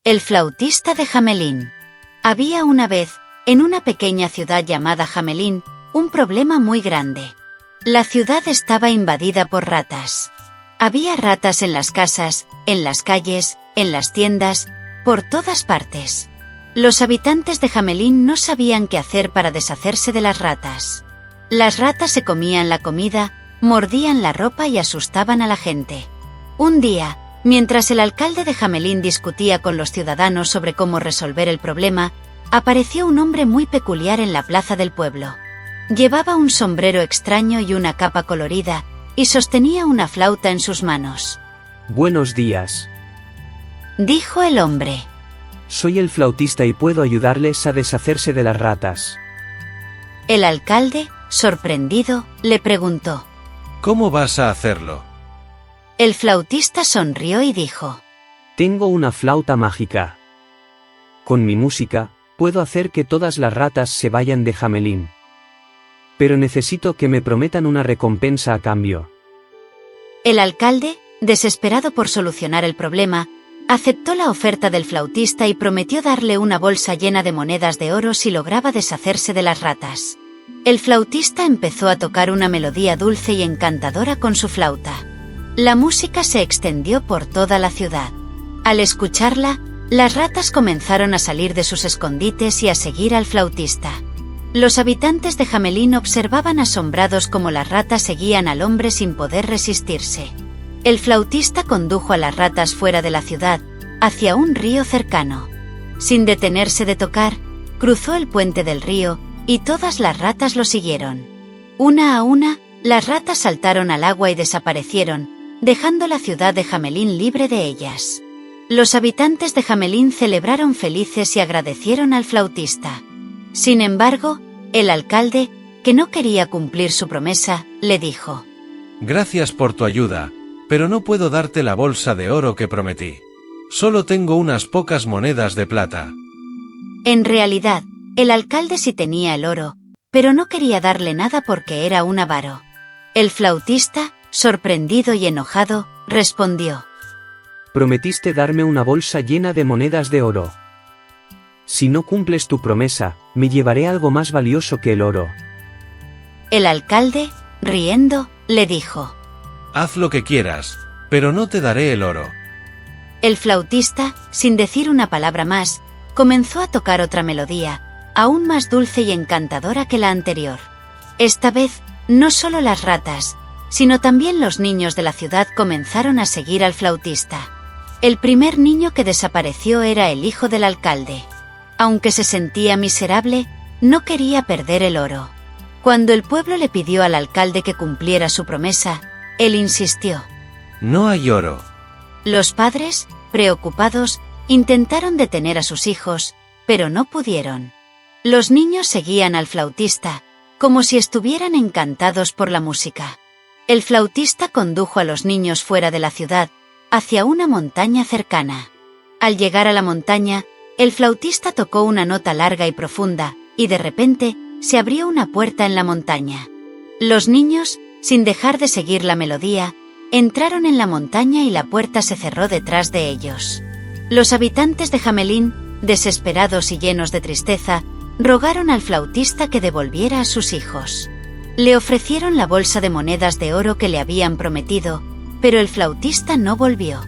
El flautista de Hamelín. Había una vez, en una pequeña ciudad llamada Hamelín, un problema muy grande. La ciudad estaba invadida por ratas. Había ratas en las casas, en las calles, en las tiendas, por todas partes. Los habitantes de Hamelín no sabían qué hacer para deshacerse de las ratas. Las ratas se comían la comida, mordían la ropa y asustaban a la gente. Un día, mientras el alcalde de Hamelín discutía con los ciudadanos sobre cómo resolver el problema, apareció un hombre muy peculiar en la plaza del pueblo. Llevaba un sombrero extraño y una capa colorida, y sostenía una flauta en sus manos. Buenos días. Dijo el hombre. Soy el flautista y puedo ayudarles a deshacerse de las ratas. El alcalde, sorprendido, le preguntó. ¿Cómo vas a hacerlo? El flautista sonrió y dijo. Tengo una flauta mágica. Con mi música, puedo hacer que todas las ratas se vayan de Hamelín. Pero necesito que me prometan una recompensa a cambio. El alcalde, desesperado por solucionar el problema, aceptó la oferta del flautista y prometió darle una bolsa llena de monedas de oro si lograba deshacerse de las ratas. El flautista empezó a tocar una melodía dulce y encantadora con su flauta. La música se extendió por toda la ciudad. Al escucharla, las ratas comenzaron a salir de sus escondites y a seguir al flautista. Los habitantes de Hamelín observaban asombrados cómo las ratas seguían al hombre sin poder resistirse. El flautista condujo a las ratas fuera de la ciudad, hacia un río cercano. Sin detenerse de tocar, cruzó el puente del río, y todas las ratas lo siguieron. Una a una, las ratas saltaron al agua y desaparecieron, dejando la ciudad de Hamelín libre de ellas. Los habitantes de Hamelín celebraron felices y agradecieron al flautista. Sin embargo, el alcalde, que no quería cumplir su promesa, le dijo. Gracias por tu ayuda, pero no puedo darte la bolsa de oro que prometí. Solo tengo unas pocas monedas de plata. En realidad, el alcalde sí tenía el oro, pero no quería darle nada porque era un avaro. El flautista, sorprendido y enojado, respondió. Prometiste darme una bolsa llena de monedas de oro. Si no cumples tu promesa, me llevaré algo más valioso que el oro. El alcalde, riendo, le dijo. Haz lo que quieras, pero no te daré el oro. El flautista, sin decir una palabra más, comenzó a tocar otra melodía, aún más dulce y encantadora que la anterior. Esta vez, no solo las ratas, sino también los niños de la ciudad comenzaron a seguir al flautista. El primer niño que desapareció era el hijo del alcalde. Aunque se sentía miserable, no quería perder el oro. Cuando el pueblo le pidió al alcalde que cumpliera su promesa, él insistió. No hay oro. Los padres, preocupados, intentaron detener a sus hijos, pero no pudieron. Los niños seguían al flautista, como si estuvieran encantados por la música. El flautista condujo a los niños fuera de la ciudad, hacia una montaña cercana. Al llegar a la montaña, el flautista tocó una nota larga y profunda, y de repente, se abrió una puerta en la montaña. Los niños, sin dejar de seguir la melodía, entraron en la montaña y la puerta se cerró detrás de ellos. Los habitantes de Hamelín, desesperados y llenos de tristeza, rogaron al flautista que devolviera a sus hijos. Le ofrecieron la bolsa de monedas de oro que le habían prometido, pero el flautista no volvió.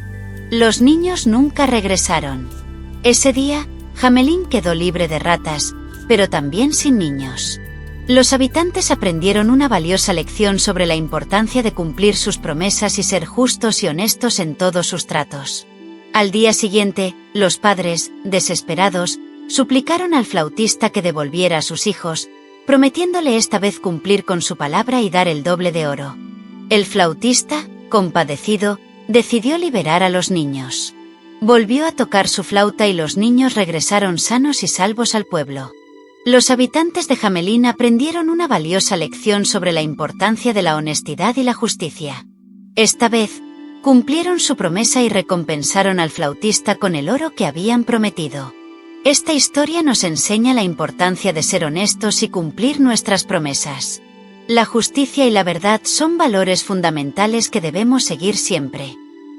Los niños nunca regresaron. Ese día, Hamelín quedó libre de ratas, pero también sin niños. Los habitantes aprendieron una valiosa lección sobre la importancia de cumplir sus promesas y ser justos y honestos en todos sus tratos. Al día siguiente, los padres, desesperados, suplicaron al flautista que devolviera a sus hijos, prometiéndole esta vez cumplir con su palabra y dar el doble de oro. El flautista, compadecido, decidió liberar a los niños. Volvió a tocar su flauta y los niños regresaron sanos y salvos al pueblo. Los habitantes de Hamelín aprendieron una valiosa lección sobre la importancia de la honestidad y la justicia. Esta vez, cumplieron su promesa y recompensaron al flautista con el oro que habían prometido. Esta historia nos enseña la importancia de ser honestos y cumplir nuestras promesas. La justicia y la verdad son valores fundamentales que debemos seguir siempre.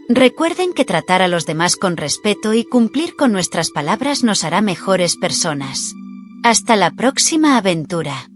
Recuerden que tratar a los demás con respeto y cumplir con nuestras palabras nos hará mejores personas. Hasta la próxima aventura.